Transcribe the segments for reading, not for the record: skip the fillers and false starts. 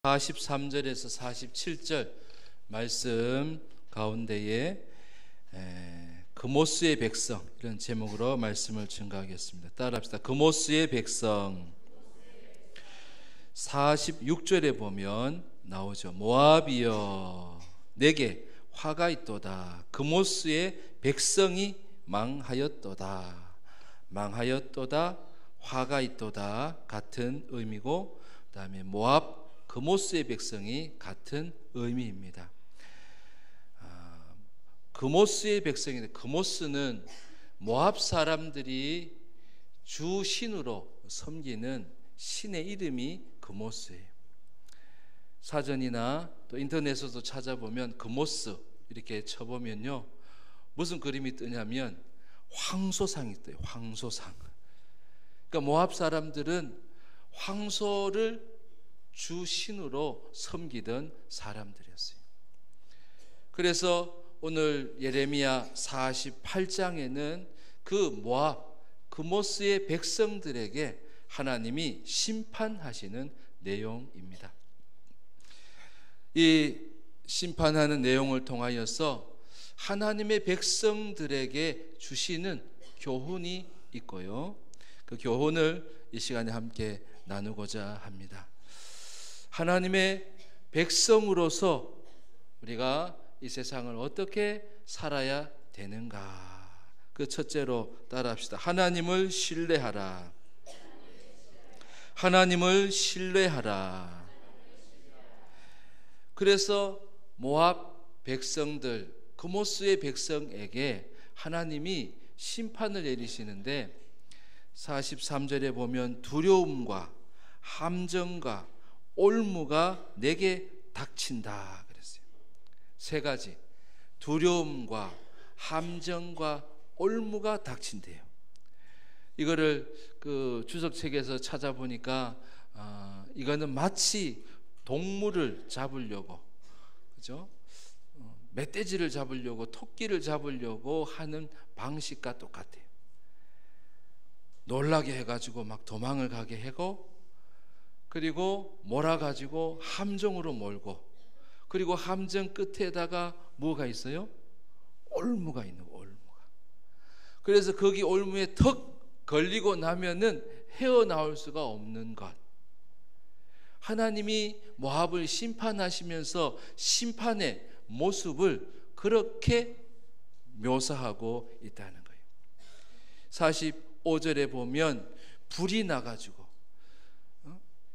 43절에서 47절 말씀 가운데에 그모스의 백성, 이런 제목으로 말씀을 증거하겠습니다. 따라합시다. 그모스의 백성. 46절에 보면 나오죠. 모압이여 내게 화가 있도다. 그모스의 백성이 망하였도다. 망하였도다, 화가 있도다 같은 의미고, 그 다음에 모압, 그모스의 백성이 같은 의미입니다. 그모스의 백성인데, 그모스는 모압 사람들이 주 신으로 섬기는 신의 이름이 그모스예요. 사전이나 또 인터넷에서도 찾아보면 그모스 이렇게 쳐보면요, 무슨 그림이 뜨냐면 황소상이 떠요. 황소상. 그러니까 모압 사람들은 황소를 주 신으로 섬기던 사람들이었어요. 그래서 오늘 예레미야 48장에는 그 모압, 그모스의 백성들에게 하나님이 심판하시는 내용입니다. 이 심판하는 내용을 통하여서 하나님의 백성들에게 주시는 교훈이 있고요, 그 교훈을 이 시간에 함께 나누고자 합니다. 하나님의 백성으로서 우리가 이 세상을 어떻게 살아야 되는가? 그 첫째로 따라합시다. 하나님을 신뢰하라. 하나님을 신뢰하라. 그래서 모압 백성들, 그모스의 백성에게 하나님이 심판을 내리시는데, 43절에 보면 두려움과 함정과 올무가 내게 닥친다 그랬어요. 세 가지, 두려움과 함정과 올무가 닥친대요. 이거를 그 주석책에서 찾아보니까 이거는 마치 동물을 잡으려고, 그죠? 멧돼지를 잡으려고, 토끼를 잡으려고 하는 방식과 똑같아요. 놀라게 해가지고 막 도망을 가게 하고, 그리고 몰아가지고 함정으로 몰고, 그리고 함정 끝에다가 뭐가 있어요? 올무가 있는 거예요. 올무가. 그래서 거기 올무에 턱 걸리고 나면은 헤어나올 수가 없는 것. 하나님이 모압을 심판하시면서 심판의 모습을 그렇게 묘사하고 있다는 거예요. 45절에 보면 불이 나가지고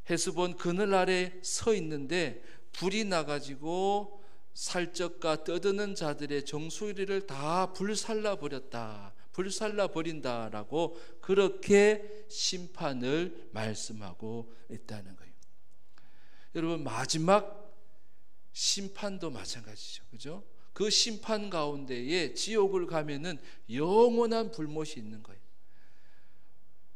헤스본 그늘 아래 서 있는데 불이 나가지고 살적과 떠드는 자들의 정수리를 다 불살라 버렸다, 불살라 버린다라고 그렇게 심판을 말씀하고 있다는 거예요. 여러분, 마지막 심판도 마찬가지죠, 그죠? 그 심판 가운데에 지옥을 가면은 영원한 불못이 있는 거예요.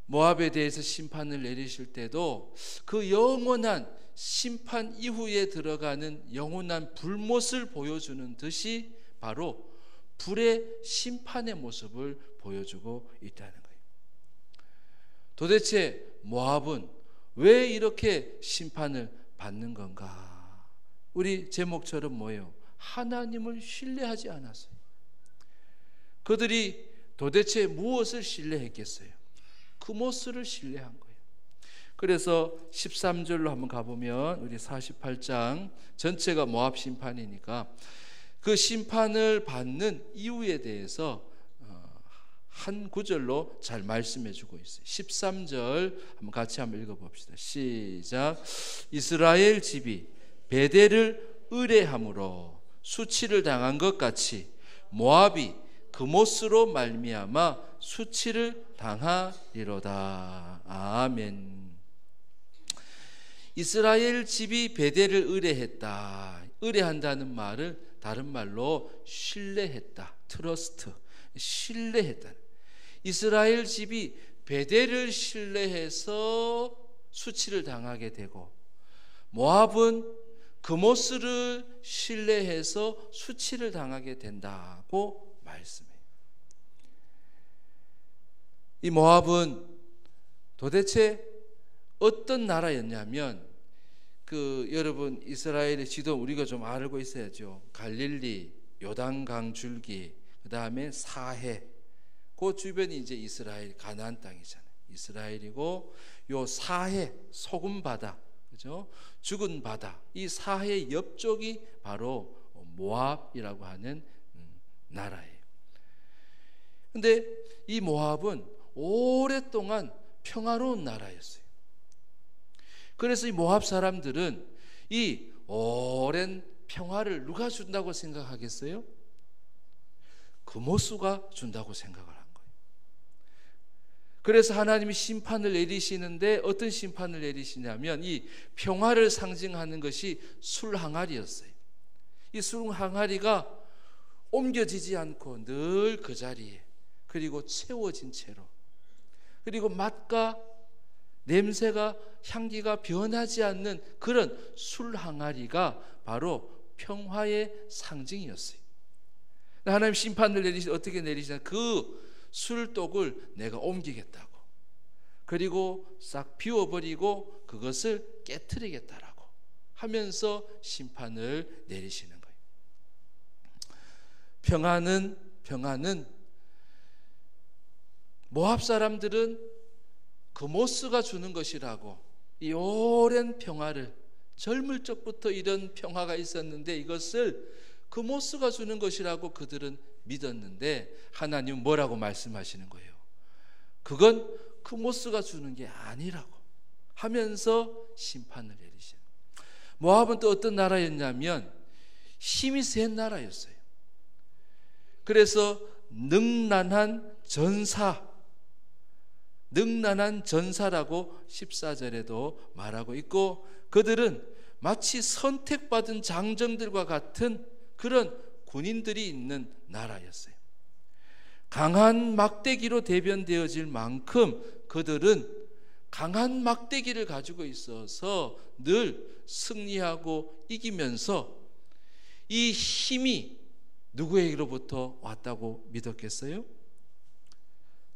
모압에 대해서 심판을 내리실 때도 그 영원한 심판 이후에 들어가는 영원한 불못을 보여주는 듯이 바로 불의 심판의 모습을 보여주고 있다는 거예요. 도대체 모압은 왜 이렇게 심판을 받는 건가? 우리 제목처럼 뭐예요? 하나님을 신뢰하지 않았어요. 그들이 도대체 무엇을 신뢰했겠어요? 그모스를 신뢰한 거예요. 그래서 13절로 한번 가보면, 우리 48장 전체가 모압 심판이니까 그 심판을 받는 이유에 대해서 한 구절로 잘 말씀해 주고 있어요. 13절 한번 같이 한번 읽어봅시다. 시작. 이스라엘 집이 베델을 의뢰함으로 수치를 당한 것 같이 모압이 그모스로 말미암아 수치를 당하리로다. 아멘. 이스라엘 집이 베델을 의뢰했다. 의뢰한다는 말을 다른 말로 신뢰했다, 트러스트, 신뢰했다. 이스라엘 집이 베델을 신뢰해서 수치를 당하게 되고, 모압은 그모스를 신뢰해서 수치를 당하게 된다고 말씀해요. 이 모압은 도대체 어떤 나라였냐면 여러분 이스라엘의 지도 우리가 좀 알고 있어야죠. 갈릴리, 요단강 줄기, 그 다음에 사해, 그 주변이 이제 이스라엘 가나안 땅이잖아요. 이스라엘이고 요 사해, 소금 바다, 그죠? 죽은 바다, 이 사해 옆쪽이 바로 모압이라고 하는 나라예요. 근데 이 모압은 오랫동안 평화로운 나라였어요. 그래서 이 모압 사람들은 이 오랜 평화를 누가 준다고 생각하겠어요? 그모스가 준다고 생각을 한 거예요. 그래서 하나님이 심판을 내리시는데 어떤 심판을 내리시냐면 이 평화를 상징하는 것이 술 항아리였어요. 이 술 항아리가 옮겨지지 않고 늘 그 자리에, 그리고 채워진 채로, 그리고 맛과 냄새가, 향기가 변하지 않는 그런 술 항아리가 바로 평화의 상징이었어요. 하나님 심판을 어떻게 내리시냐? 그 술독을 내가 옮기겠다고, 그리고 싹 비워버리고 그것을 깨트리겠다라고 하면서 심판을 내리시는 거예요. 평화는 모압 사람들은 그모스가 주는 것이라고, 이 오랜 평화를, 젊을 적부터 이런 평화가 있었는데 이것을 그모스가 주는 것이라고 그들은 믿었는데 하나님은 뭐라고 말씀하시는 거예요? 그건 그모스가 주는 게 아니라고 하면서 심판을 내리시는 거예요. 모압은 또 어떤 나라였냐면 힘이 센 나라였어요. 그래서 능란한 전사라고 14절에도 말하고 있고, 그들은 마치 선택받은 장정들과 같은 그런 군인들이 있는 나라였어요. 강한 막대기로 대변되어질 만큼 그들은 강한 막대기를 가지고 있어서 늘 승리하고 이기면서 이 힘이 누구에게로부터 왔다고 믿었겠어요?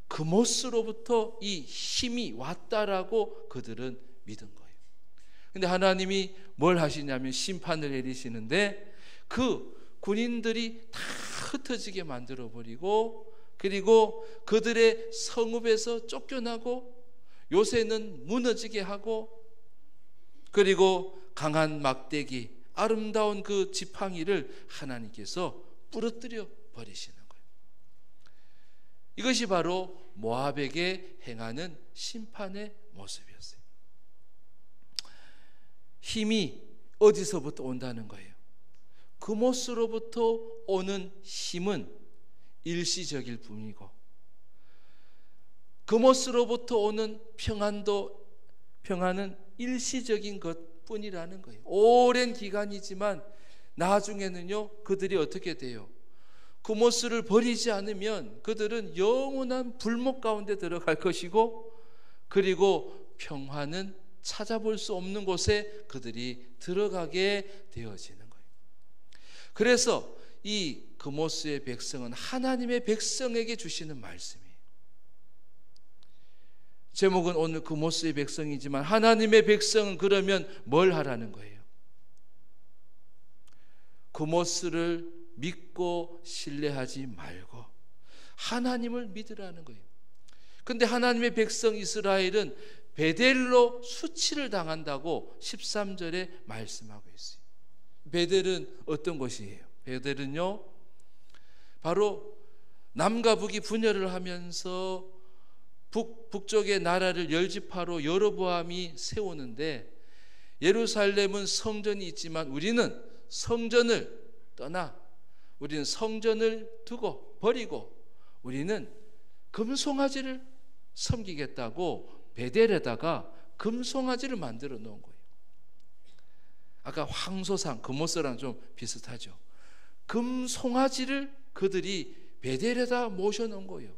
그모스로부터 이 힘이 왔다라고 그들은 믿은 거예요. 근데 하나님이 뭘 하시냐면 심판을 내리시는데 그 군인들이 다 흩어지게 만들어버리고, 그리고 그들의 성읍에서 쫓겨나고, 요새는 무너지게 하고, 그리고 강한 막대기, 아름다운 그 지팡이를 하나님께서 부러뜨려 버리시는 거예요. 이것이 바로 모압에게 행하는 심판의 모습이었어요. 힘이 어디서부터 온다는 거예요? 그모스로부터 오는 힘은 일시적일 뿐이고, 그모스로부터 오는 평안은 일시적인 것뿐이라는 거예요. 오랜 기간이지만 나중에는요, 그들이 어떻게 돼요? 그모스를 버리지 않으면 그들은 영원한 불목 가운데 들어갈 것이고, 그리고 평화는 찾아볼 수 없는 곳에 그들이 들어가게 되어지는 거예요. 그래서 이 그모스의 백성은 하나님의 백성에게 주시는 말씀이에요. 제목은 오늘 그모스의 백성이지만 하나님의 백성은 그러면 뭘 하라는 거예요? 그모스를 믿고 신뢰하지 말고 하나님을 믿으라는 거예요. 근데 하나님의 백성 이스라엘은 베델로 수치를 당한다고 13절에 말씀하고 있어요. 베델은 어떤 곳이에요? 베델은요, 바로 남과 북이 분열을 하면서 북쪽의 나라를 열지파로 여로보암이 세우는데, 예루살렘은 성전이 있지만 우리는 성전을 떠나, 우리는 성전을 두고 버리고 우리는 금송아지를 섬기겠다고 베델에다가 금송아지를 만들어 놓은 거예요. 아까 황소상, 그모스랑 좀 비슷하죠. 금송아지를 그들이 베델에다 모셔놓은 거예요.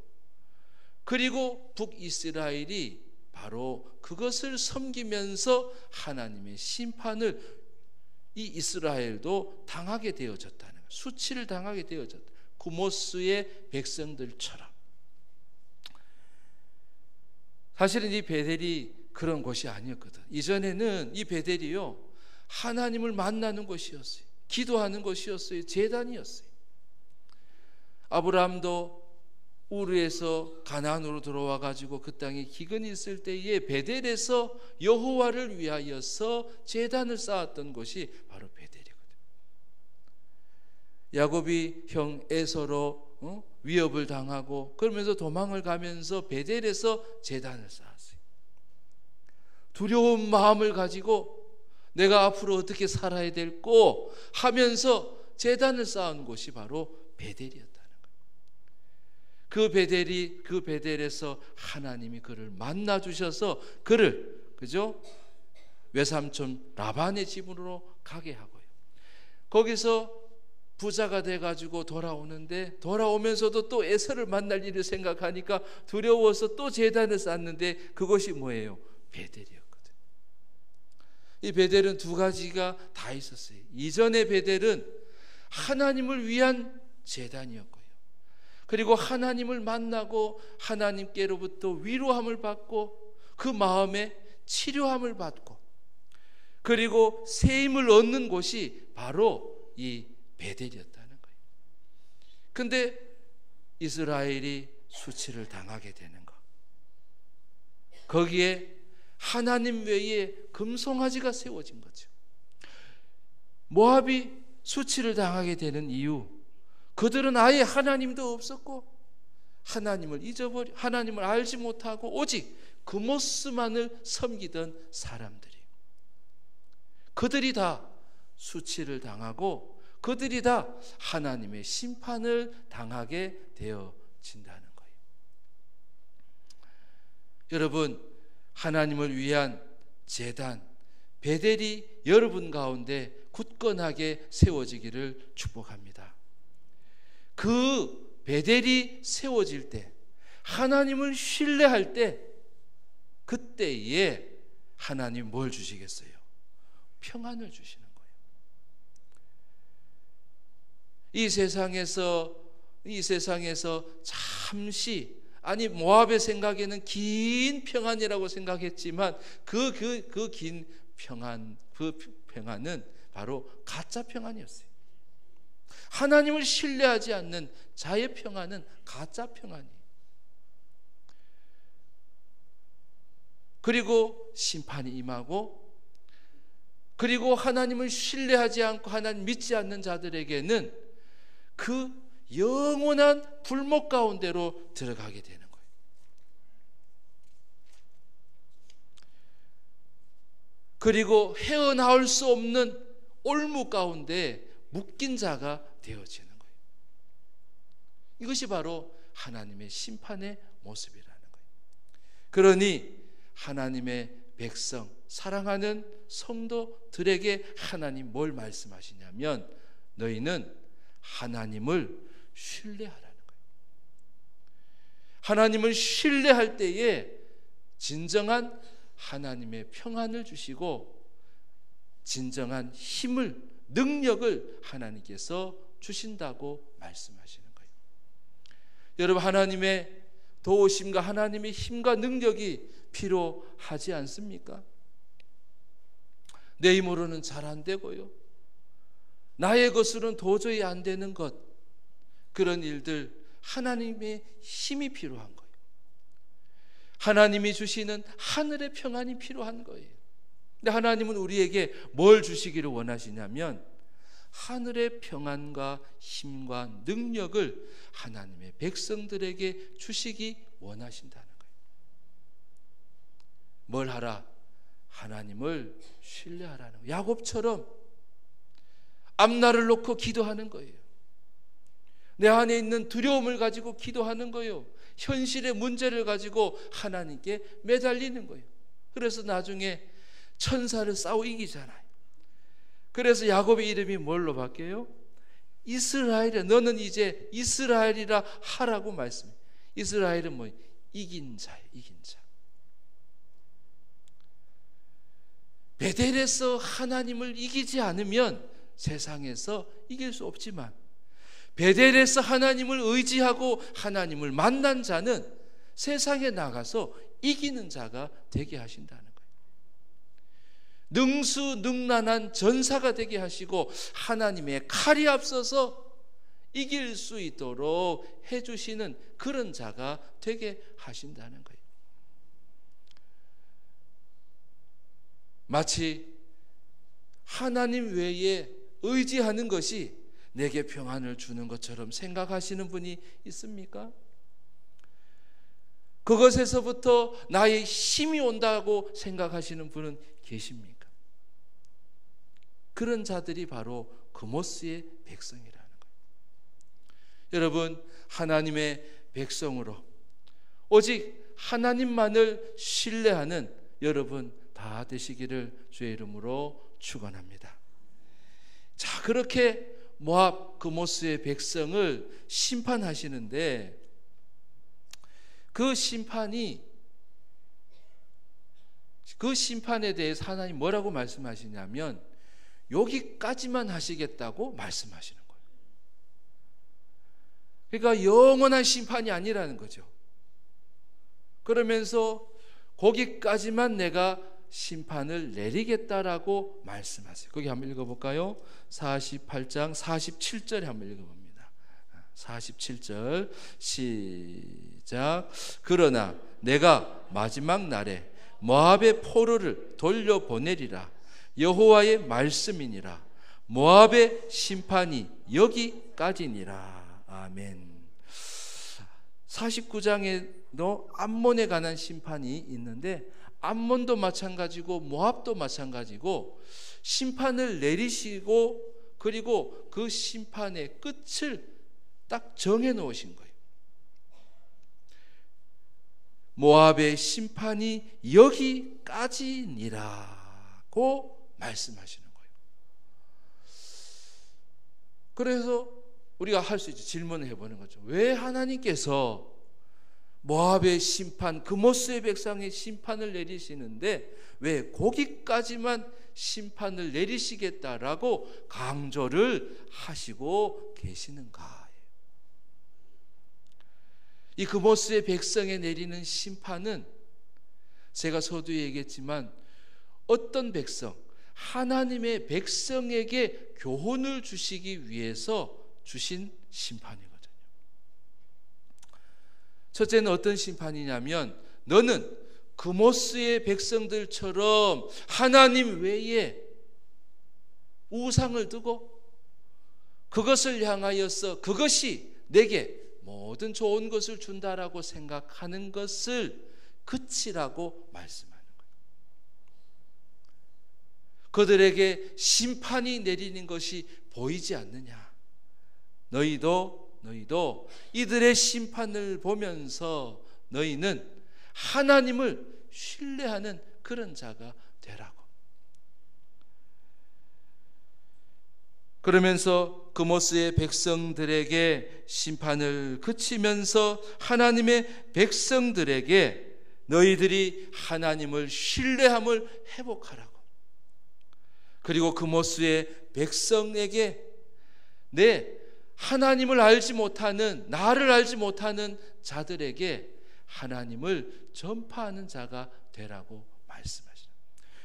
그리고 북이스라엘이 바로 그것을 섬기면서 하나님의 심판을 이 이스라엘도 당하게 되어졌다는 거예요. 수치를 당하게 되어졌다. 그모스의 백성들처럼. 사실은 이 베델이 그런 곳이 아니었거든. 이전에는 이 베델이요, 하나님을 만나는 것이었어요. 기도하는 것이었어요. 제단이었어요. 아브라함도 우르에서 가나안으로 들어와 가지고 그 땅에 기근이 있을 때에 베델에서 여호와를 위하여서 제단을 쌓았던 것이 바로 베델이거든. 야곱이 형 에서로 위협을 당하고 그러면서 도망을 가면서 베델에서 제단을 쌓았어요. 두려운 마음을 가지고 내가 앞으로 어떻게 살아야 될고 하면서 제단을 쌓은 곳이 바로 베델이었다는 거예요. 그 베델에서 하나님이 그를 만나 주셔서 그를 외삼촌 라반의 집으로 가게 하고요. 거기서 부자가 돼가지고 돌아오는데 돌아오면서도 또 에서를 만날 일을 생각하니까 두려워서 또 제단을 쌓는데 그것이 뭐예요? 베델이었거든. 이 베델은 두 가지가 다 있었어요. 이전의 베델은 하나님을 위한 제단이었고요. 그리고 하나님을 만나고 하나님께로부터 위로함을 받고 그 마음에 치료함을 받고 그리고 새 힘을 얻는 곳이 바로 이 베델이었다는 거예요. 근데 이스라엘이 수치를 당하게 되는 것, 거기에 하나님 외에 금송아지가 세워진 거죠. 모압이 수치를 당하게 되는 이유, 그들은 아예 하나님도 없었고 하나님을 잊어버려 하나님을 알지 못하고 오직 그모스만을 섬기던 사람들이, 그들이 다 수치를 당하고 그들이 다 하나님의 심판을 당하게 되어진다는 거예요. 여러분, 하나님을 위한 제단 베델이 여러분 가운데 굳건하게 세워지기를 축복합니다. 그 베델이 세워질 때, 하나님을 신뢰할 때, 그때에 하나님 뭘 주시겠어요? 평안을 주시는 거예요. 이 세상에서 잠시, 아니 모압의 생각에는 긴 평안이라고 생각했지만 그 긴 평안, 그 평안은 바로 가짜 평안이었어요. 하나님을 신뢰하지 않는 자의 평안은 가짜 평안이에요. 그리고 심판이 임하고, 그리고 하나님을 신뢰하지 않고 하나님 믿지 않는 자들에게는 그 영원한 불목 가운데로 들어가게 되는 거예요. 그리고 헤어나올 수 없는 올무 가운데 묶인 자가 되어지는 거예요. 이것이 바로 하나님의 심판의 모습이라는 거예요. 그러니 하나님의 백성, 사랑하는 성도들에게 하나님 뭘 말씀하시냐면, 너희는 하나님을 신뢰하라는 거예요. 하나님을 신뢰할 때에 진정한 하나님의 평안을 주시고 진정한 힘을, 능력을 하나님께서 주신다고 말씀하시는 거예요. 여러분, 하나님의 도우심과 하나님의 힘과 능력이 필요하지 않습니까? 내 힘으로는 잘 안 되고요, 나의 것으로는 도저히 안 되는 것, 그런 일들, 하나님의 힘이 필요한 거예요. 하나님이 주시는 하늘의 평안이 필요한 거예요. 근데 하나님은 우리에게 뭘 주시기를 원하시냐면 하늘의 평안과 힘과 능력을 하나님의 백성들에게 주시기 원하신다는 거예요. 뭘 하라? 하나님을 신뢰하라는 거예요. 야곱처럼 앞날을 놓고 기도하는 거예요. 내 안에 있는 두려움을 가지고 기도하는 거예요. 현실의 문제를 가지고 하나님께 매달리는 거예요. 그래서 나중에 천사를 싸워 이기잖아요. 그래서 야곱의 이름이 뭘로 바뀌어요? 이스라엘이야. 너는 이제 이스라엘이라 하라고 말씀해요. 이스라엘은 뭐예요? 이긴 자예요. 이긴 자. 베델에서 하나님을 이기지 않으면 세상에서 이길 수 없지만, 베델에서 하나님을 의지하고 하나님을 만난 자는 세상에 나가서 이기는 자가 되게 하신다는 거예요. 능수능란한 전사가 되게 하시고 하나님의 칼이 앞서서 이길 수 있도록 해주시는 그런 자가 되게 하신다는 거예요. 마치 하나님 외에 의지하는 것이 내게 평안을 주는 것처럼 생각하시는 분이 있습니까? 그것에서부터 나의 힘이 온다고 생각하시는 분은 계십니까? 그런 자들이 바로 그모스의 백성이라는 거예요. 여러분, 하나님의 백성으로 오직 하나님만을 신뢰하는 여러분 다 되시기를 주의 이름으로 축원합니다. 자, 그렇게 모압 그모스의 백성을 심판하시는데 그 심판에 대해서 하나님 뭐라고 말씀하시냐면 여기까지만 하시겠다고 말씀하시는 거예요. 그러니까 영원한 심판이 아니라는 거죠. 그러면서 거기까지만 내가 심판을 내리겠다라고 말씀하세요. 거기 한번 읽어볼까요? 48장 47절에 한번 읽어봅니다. 47절 시작. 그러나 내가 마지막 날에 모압의 포로를 돌려보내리라. 여호와의 말씀이니라. 모압의 심판이 여기까지니라. 아멘. 49장에도 암몬에 관한 심판이 있는데 암몬도 마찬가지고 모압도 마찬가지고 심판을 내리시고 그리고 그 심판의 끝을 딱 정해 놓으신 거예요. 모압의 심판이 여기까지니라고 말씀하시는 거예요. 그래서 우리가 할 수 있죠. 질문을 해보는 거죠. 왜 하나님께서 모압의 심판, 그모스의 백성의 심판을 내리시는데 왜 거기까지만 심판을 내리시겠다라고 강조를 하시고 계시는가? 이 그모스의 백성에 내리는 심판은 제가 서두에 얘기했지만 어떤 백성, 하나님의 백성에게 교훈을 주시기 위해서 주신 심판이거든요. 첫째는 어떤 심판이냐면 너는 그모스의 백성들처럼 하나님 외에 우상을 두고 그것을 향하여서 그것이 내게 모든 좋은 것을 준다라고 생각하는 것을 그치라고 말씀하는 거예요. 그들에게 심판이 내리는 것이 보이지 않느냐? 너희도 이들의 심판을 보면서 너희는 하나님을 신뢰하는 그런 자가 되라고. 그러면서 그모스의 백성들에게 심판을 그치면서 하나님의 백성들에게 너희들이 하나님을 신뢰함을 회복하라고. 그리고 그모스의 백성에게 하나님을 알지 못하는, 나를 알지 못하는 자들에게 하나님을 전파하는 자가 되라고 말씀하시죠.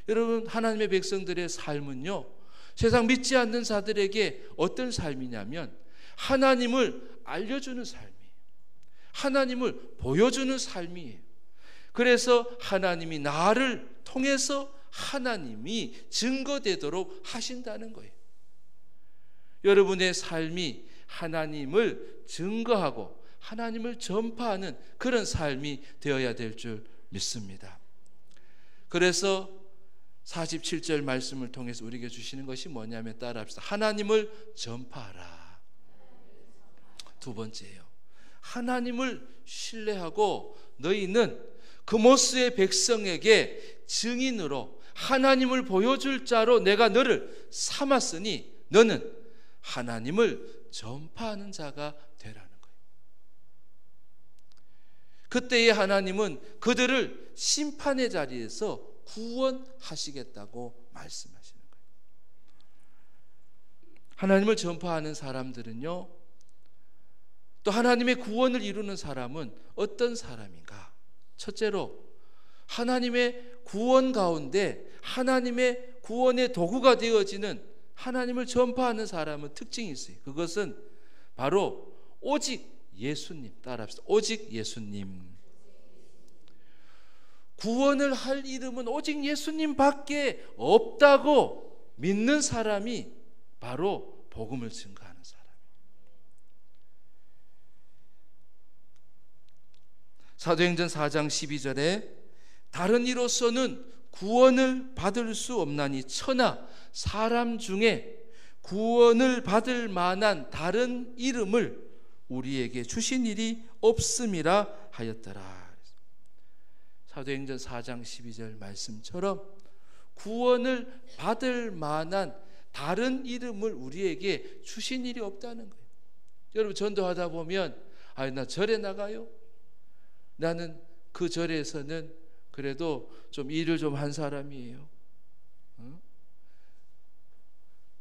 여러분, 하나님의 백성들의 삶은요, 세상 믿지 않는 자들에게 어떤 삶이냐면 하나님을 알려주는 삶이에요. 하나님을 보여주는 삶이에요. 그래서 하나님이 나를 통해서 하나님이 증거되도록 하신다는 거예요. 여러분의 삶이 하나님을 증거하고 하나님을 전파하는 그런 삶이 되어야 될 줄 믿습니다. 그래서 47절 말씀을 통해서 우리에게 주시는 것이 뭐냐면 따라합시다. 하나님을 전파하라. 두 번째예요. 하나님을 신뢰하고 너희는 그모스의 백성에게 증인으로 하나님을 보여줄 자로 내가 너를 삼았으니 너는 하나님을 전파하는 자가 되라는 거예요. 그때의 하나님은 그들을 심판의 자리에서 구원하시겠다고 말씀하시는 거예요. 하나님을 전파하는 사람들은요, 또 하나님의 구원을 이루는 사람은 어떤 사람인가? 첫째로 하나님의 구원 가운데 하나님의 구원의 도구가 되어지는 하나님을 전파하는 사람은 특징이 있어요. 그것은 바로 오직 예수님. 따라합시다. 오직 예수님. 구원을 할 이름은 오직 예수님밖에 없다고 믿는 사람이 바로 복음을 증거하는 사람이에요. 사도행전 4장 12절에 다른 이로서는 구원을 받을 수 없나니 천하 사람 중에 구원을 받을 만한 다른 이름을 우리에게 주신 일이 없음이라 하였더라. 사도행전 4장 12절 말씀처럼 구원을 받을 만한 다른 이름을 우리에게 주신 일이 없다는 거예요. 여러분 전도하다 보면 나 절에 나가요. 나는 그 절에서는 그래도 좀 일을 좀 한 사람이에요.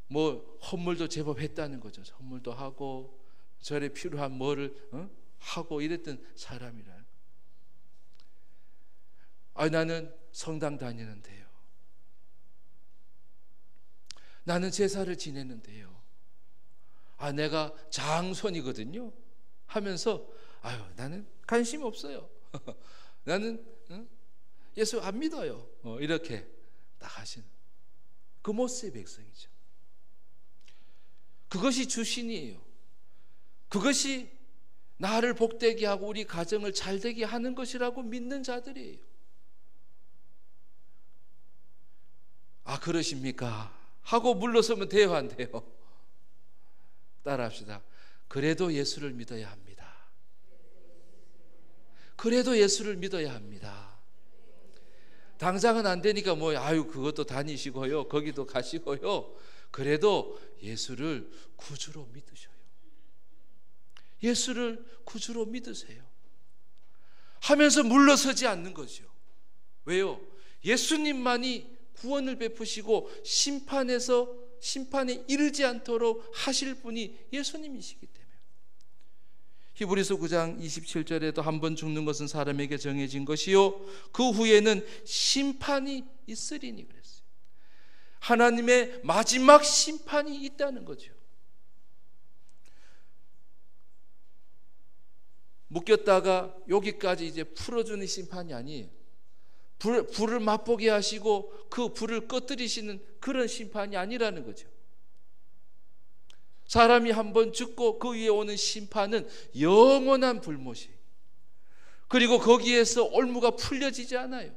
뭐 헌물도 제법 했다는 거죠. 헌물도 하고 절에 필요한 뭐를 하고 이랬던 사람이라. 나는 성당 다니는데요. 나는 제사를 지내는데요. 내가 장손이거든요. 하면서 나는 관심 없어요. 나는 예수 안 믿어요. 이렇게 딱 하시는 그 모세의 백성이죠. 그것이 주신이에요. 그것이 나를 복되게 하고 우리 가정을 잘되게 하는 것이라고 믿는 자들이에요. 그러십니까? 하고 물러서면 돼요, 안 돼요? 따라합시다. 그래도 예수를 믿어야 합니다. 그래도 예수를 믿어야 합니다. 당장은 안 되니까 그것도 다니시고요, 거기도 가시고요. 그래도 예수를 구주로 믿으셔요. 예수를 구주로 믿으세요. 하면서 물러서지 않는 거죠. 왜요? 예수님만이 구원을 베푸시고 심판에 이르지 않도록 하실 분이 예수님이시기 때문에. 히브리서 9장 27절에도 한 번 죽는 것은 사람에게 정해진 것이요 그 후에는 심판이 있으리니 그랬어요. 하나님의 마지막 심판이 있다는 거죠. 묶였다가 여기까지 이제 풀어주는 심판이 아니에요. 불을 맛보게 하시고 그 불을 꺼뜨리시는 그런 심판이 아니라는 거죠. 사람이 한번 죽고 그 위에 오는 심판은 영원한 불못이에요. 그리고 거기에서 올무가 풀려지지 않아요.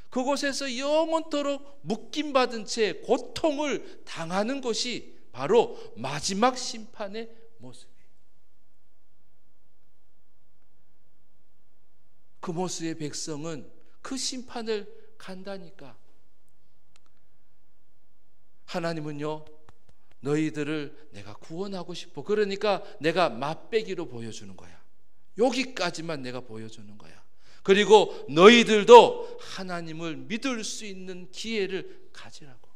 그곳에서 영원토록 묶임받은 채 고통을 당하는 것이 바로 마지막 심판의 모습이에요. 그 모습의 백성은 그 심판을 간다니까. 하나님은요, 너희들을 내가 구원하고 싶어. 그러니까 내가 맛배기로 보여주는 거야. 여기까지만 내가 보여주는 거야. 그리고 너희들도 하나님을 믿을 수 있는 기회를 가지라고.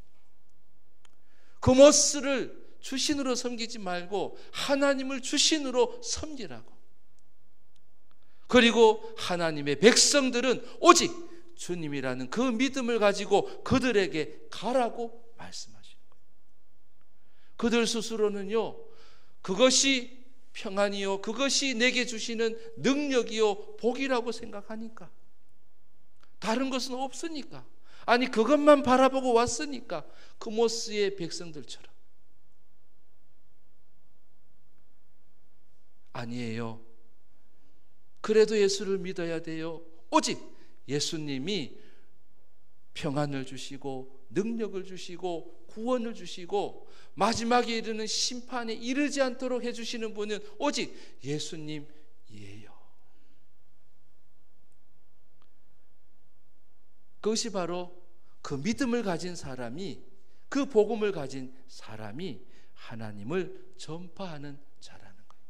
그 모습을 주신으로 섬기지 말고 하나님을 주신으로 섬기라고. 그리고 하나님의 백성들은 오직 주님이라는 그 믿음을 가지고 그들에게 가라고 말씀하시는 거예요. 그들 스스로는요, 그것이 평안이요, 그것이 내게 주시는 능력이요, 복이라고 생각하니까, 다른 것은 없으니까, 그것만 바라보고 왔으니까, 그 모스의 백성들처럼. 아니에요. 그래도 예수를 믿어야 돼요. 오직 예수님이 평안을 주시고 능력을 주시고 구원을 주시고 마지막에 이르는 심판에 이르지 않도록 해주시는 분은 오직 예수님이에요. 그것이 바로 그 믿음을 가진 사람이, 그 복음을 가진 사람이 하나님을 전파하는 자라는 거예요.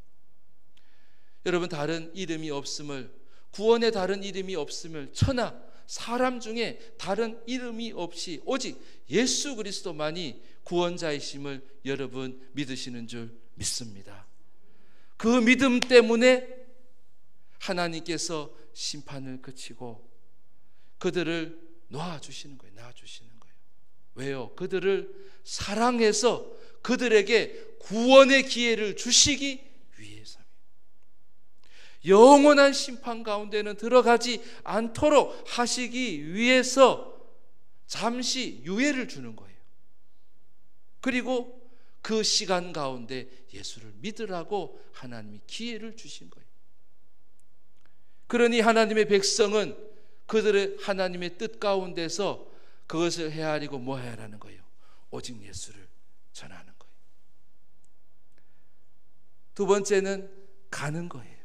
여러분, 다른 이름이 없음을, 구원의 다른 이름이 없음을, 천하 사람 중에 다른 이름이 없이 오직 예수 그리스도만이 구원자이심을 여러분 믿으시는 줄 믿습니다. 그 믿음 때문에 하나님께서 심판을 그치고 그들을 놓아주시는 거예요. 왜요? 그들을 사랑해서 그들에게 구원의 기회를 주시기 위해서입니다. 영원한 심판 가운데는 들어가지 않도록 하시기 위해서 잠시 유예를 주는 거예요. 그리고 그 시간 가운데 예수를 믿으라고 하나님이 기회를 주신 거예요. 그러니 하나님의 백성은 그들의 하나님의 뜻 가운데서 그것을 헤아리고 뭐 해야 하는 거예요? 오직 예수를 전하는 거예요. 두 번째는 가는 거예요.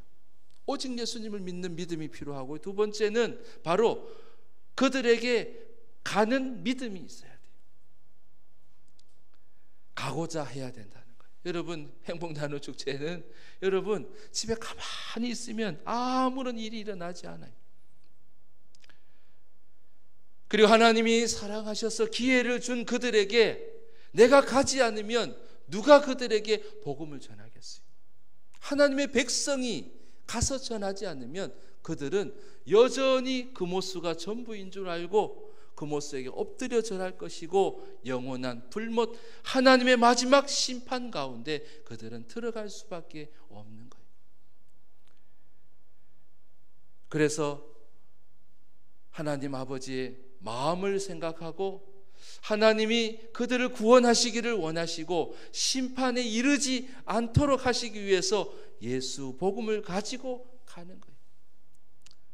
오직 예수님을 믿는 믿음이 필요하고, 두 번째는 바로 그들에게 가는 믿음이 있어야 돼요. 가고자 해야 된다는 거예요. 여러분, 행복나눔 축제는 여러분 집에 가만히 있으면 아무런 일이 일어나지 않아요. 그리고 하나님이 사랑하셔서 기회를 준 그들에게 내가 가지 않으면 누가 그들에게 복음을 전하겠어요? 하나님의 백성이 가서 전하지 않으면 그들은 여전히 그모스가 전부인 줄 알고 그모스에게 엎드려 절할 것이고, 영원한 불못 하나님의 마지막 심판 가운데 그들은 들어갈 수밖에 없는 거예요. 그래서 하나님 아버지의 마음을 생각하고 하나님이 그들을 구원하시기를 원하시고 심판에 이르지 않도록 하시기 위해서 예수 복음을 가지고 가는 거예요.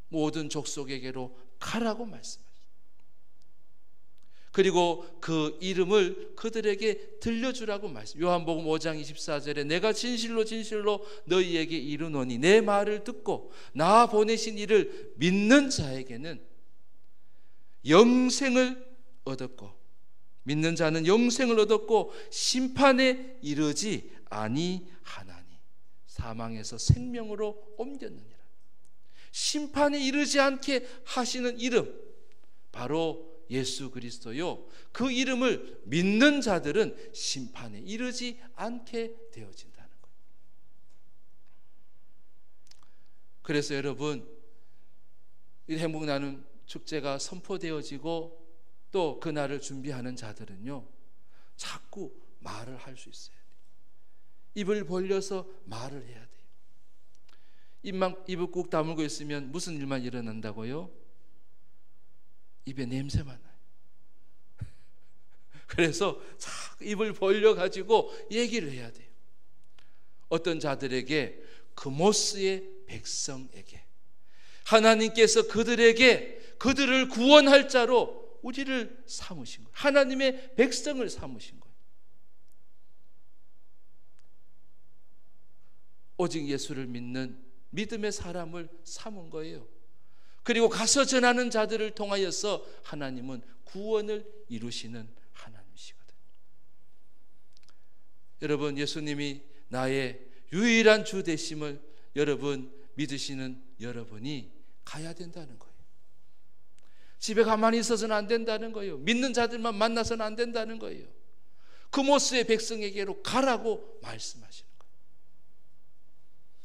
모든 족속에게로 가라고 말씀하셨어요. 그리고 그 이름을 그들에게 들려주라고 말씀. 요한복음 5장 24절에 내가 진실로 진실로 너희에게 이르노니 내 말을 듣고 나 보내신 이를 믿는 자에게는 영생을 얻었고, 믿는 자는 영생을 얻었고 심판에 이르지 아니하나니 사망에서 생명으로 옮겼느니라. 심판에 이르지 않게 하시는 이름, 바로 예수 그리스도요. 그 이름을 믿는 자들은 심판에 이르지 않게 되어진다는 거예요. 그래서 여러분, 이 행복나눔 축제가 선포되어지고 또 그날을 준비하는 자들은요, 자꾸 말을 할 수 있어야 돼요. 입을 벌려서 말을 해야 돼요. 입을 꾹 다물고 있으면 무슨 일만 일어난다고요? 입에 냄새만 나요. 그래서 자꾸 입을 벌려가지고 얘기를 해야 돼요. 어떤 자들에게, 그모스의 백성에게 하나님께서 그들을 구원할 자로 우리를 삼으신 거예요. 하나님의 백성을 삼으신 거예요. 오직 예수를 믿는 믿음의 사람을 삼은 거예요. 그리고 가서 전하는 자들을 통하여서 하나님은 구원을 이루시는 하나님이시거든요. 여러분, 예수님이 나의 유일한 주 되심을 여러분 믿으시는 여러분이 가야 된다는 거예요. 집에 가만히 있어서는 안 된다는 거예요. 믿는 자들만 만나서는 안 된다는 거예요. 그모스의 백성에게로 가라고 말씀하시는 거예요.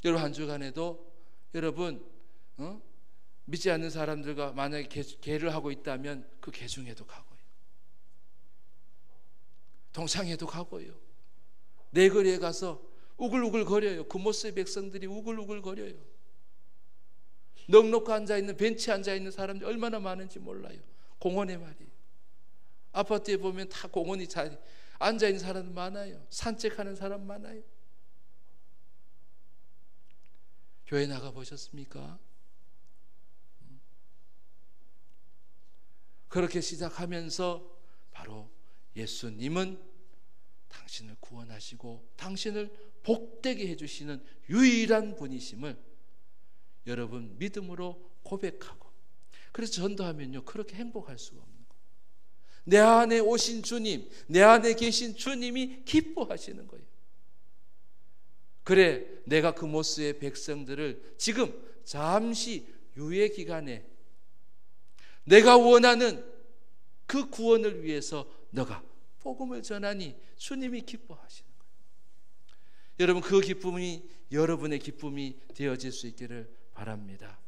여러분, 한 주간에도 여러분 믿지 않는 사람들과 만약에 계를 하고 있다면 그 계중에도 가고요, 동창회도 가고요, 내 거리에 가서 우글우글 거려요. 그모스의 백성들이 우글우글 거려요. 넉넉히 앉아있는, 벤치에 앉아있는 사람들이 얼마나 많은지 몰라요. 공원에 말이에요. 아파트에 보면 다 공원이 잘 앉아있는 사람 많아요. 산책하는 사람 많아요. 교회 나가 보셨습니까? 그렇게 시작하면서 바로 예수님은 당신을 구원하시고 당신을 복되게 해주시는 유일한 분이심을 여러분 믿음으로 고백하고, 그래서 전도하면요 그렇게 행복할 수가 없는 거예요. 내 안에 오신 주님, 내 안에 계신 주님이 기뻐하시는 거예요. 그래, 내가 그모스의 백성들을 지금 잠시 유예 기간에 내가 원하는 그 구원을 위해서 너가 복음을 전하니 주님이 기뻐하시는 거예요. 여러분, 그 기쁨이 여러분의 기쁨이 되어질 수 있기를 바랍니다.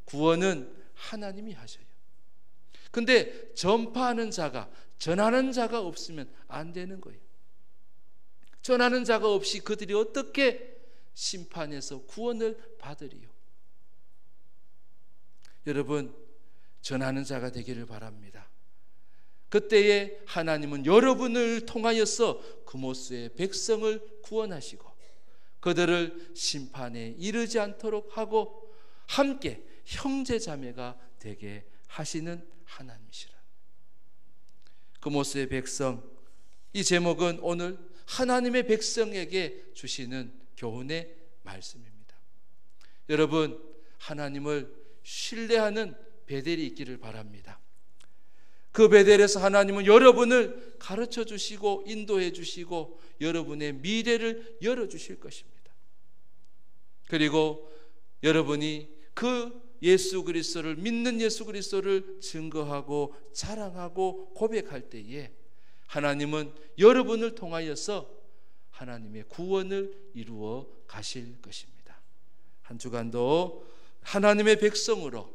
구원은 하나님이 하셔요. 근데 전파하는 자가, 전하는 자가 없으면 안 되는 거예요. 전하는 자가 없이 그들이 어떻게 심판에서 구원을 받으리요? 여러분, 전하는 자가 되기를 바랍니다. 그때에 하나님은 여러분을 통하여서 그모스의 백성을 구원하시고 그들을 심판에 이르지 않도록 하고 함께 형제자매가 되게 하시는 하나님이시라. 그모스의 백성, 이 제목은 오늘 하나님의 백성에게 주시는 교훈의 말씀입니다. 여러분, 하나님을 신뢰하는 베델이 있기를 바랍니다. 그 베델에서 하나님은 여러분을 가르쳐 주시고 인도해 주시고 여러분의 미래를 열어주실 것입니다. 그리고 여러분이 그 예수 그리스도를 믿는 예수 그리스도를 증거하고 자랑하고 고백할 때에 하나님은 여러분을 통하여서 하나님의 구원을 이루어 가실 것입니다. 한 주간도 하나님의 백성으로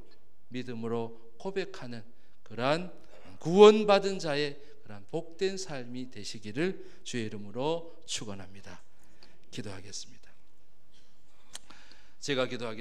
믿음으로 고백하는 그러한 구원받은 자의 그러한 복된 삶이 되시기를 주의 이름으로 축원합니다. 기도하겠습니다. 제가 기도하겠습니다.